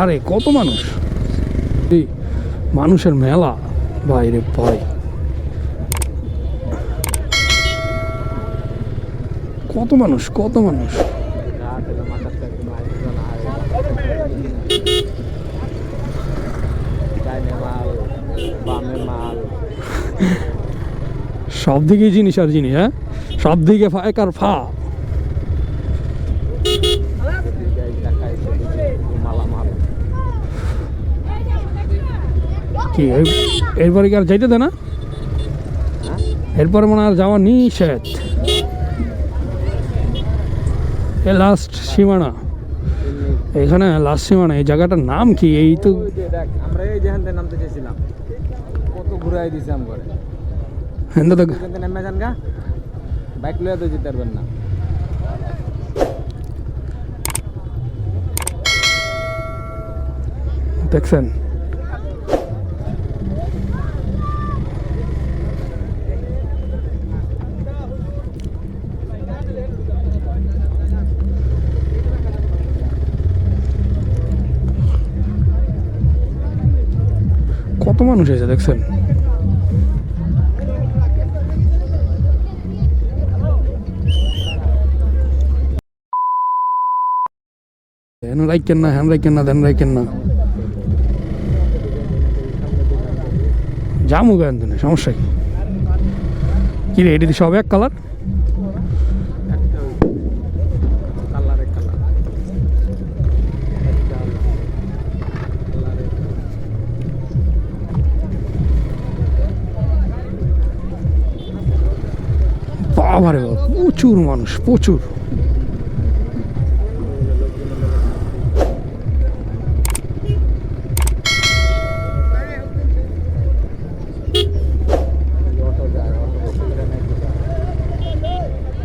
আরে কত মানুষ, এই মানুষের মেলা বাইরে ভাই, কত মানুষ কত মানুষ। সব দিকে জিনিস আর জিনিস, হ্যাঁ সব দিকে ফাঁক আর ফা। কি এরপরে কি আর যাইতে দে না? এরপরে মনে আর যাওয়া নিষেধ, এ লাস্ট সীমানা, এখানে লাস্ট সীমানা। এই জায়গাটার নাম কি? এই তো আমরা এই যেখান থেকে নামতে চেয়েছিলাম, কত ঘুরাই দিয়েছি আমগরে। হ্যাঁ তো নেমে যান গা, বাইক লইয়া তো যেতে পারবেন না। দেখছেন কত মানুষ এসে, দেখছেন হ্যান রাইকেন না, হ্যান রাইকেন না, ধ্যান রাইকেন না, জামু গান দিনে সমস্যা কি? কি রে, এটি সব এক কালার? বাবারে বাবা, প্রচুর মানুষ প্রচুর।